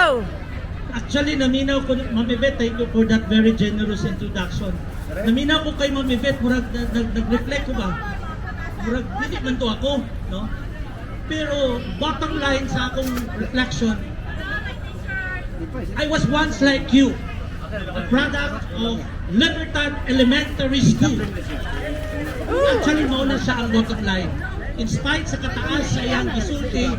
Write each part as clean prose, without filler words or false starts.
Go! Actually, naminaw ko, Ma'am Yvette, thank you for that very generous introduction. Naminaw ko kay Ma'am Yvette, murag nag-reflect ko ba? Murag, hindi man to ako, no? Pero, bottom line sa akong reflection, I was once like you, a product of Libertad Elementary School. Actually, mauna siya ang bottom line. In spite sa kataas sa iyang isulti,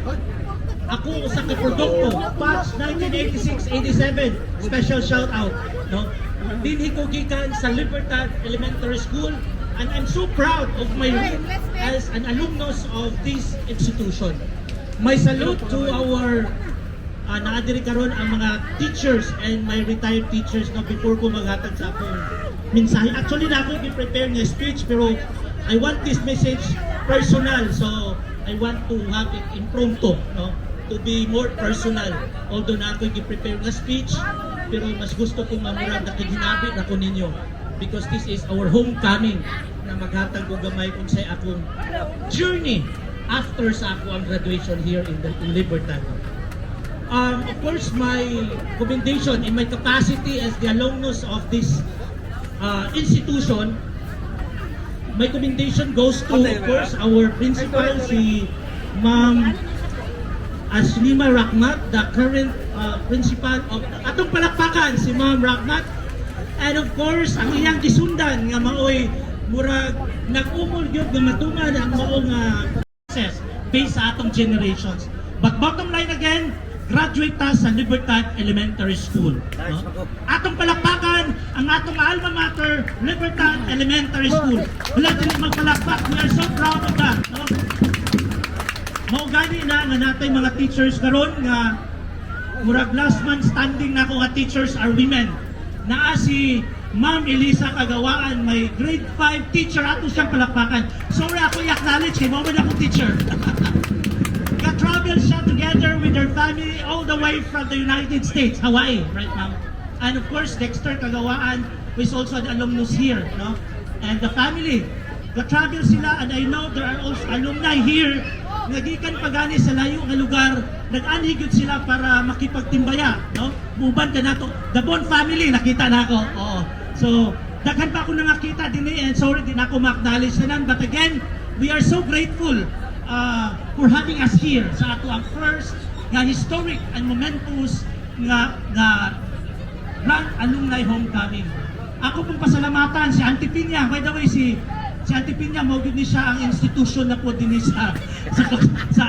ako sa kaprodukto, batch 1986-87, special shout out, no? Dinhi ko gikan sa Libertad Elementary School, and I'm so proud of my role as an alumnus of this institution. My salute to our naadiri karon ang mga teachers and my retired teachers na before ko maghatag sa akong mensahe. Actually, na ako i-prepare ng speech, pero I want this message personal, so I want to have it impromptu, no? To be more personal. Although na ako i-prepare ng speech, pero mas gusto kong mamurag na kaginabi na ko ninyo, because this is our homecoming na maghatag ko gamay kung sa akong journey after sa ako ang graduation here in Libertad. Of course, my commendation in my capacity as the alumnus of this institution, my commendation goes to, of course, our principal, si Ma'am Aslima Rahmat, the current principal of atong palakpakan, si Ma'am Rahmat, and of course, ang iyang gisundan nga maoy murag nag-umol gyud nga matuman ang maong process based sa atong generations. But bottom line again, graduate ta sa Libertad Elementary School. No? Atong palakpakan ang atong alma mater, Libertad Elementary School. Wala din magpalakpak. We are so proud of that. No? Maugani na nga natay mga teachers karon nga murag last man standing na ko nga teachers are women. Naa si Ma'am Elisa Kagawaan, may grade 5 teacher, ato siyang palakpakan. Sorry ako i-acknowledge kay mo man akong teacher. Travel siya together with her family all the way from the United States, Hawaii right now. And of course, Dexter Kagawaan, who is also an alumnus here, no? And the family, travel sila, and I know there are also alumni here, nagikan pagani sa layo nga lugar, nag-anhigod sila para makipagtimbaya, no? Muban ka na to. The Bon family, nakita na ako. Oo. So, daghan pa ako nakakita din and sorry, din ako ma-acknowledge na nan. But again, we are so grateful for having us here sa ato ang first nga historic and momentous nga Grand Alumni Homecoming. Ako pong pasalamatan si Auntie Piña. By the way, si Auntie Piña, mawagod ni siya ang institution na po din sa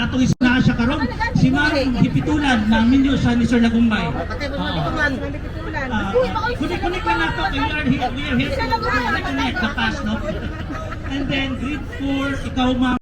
atong isla siya karon. Si Ma'am Hipitulan na minyo siya ni Sir Lagumbay. Kunik lang nato kay we are here to reconnect the past, no? And then grade 4, ikaw Ma'am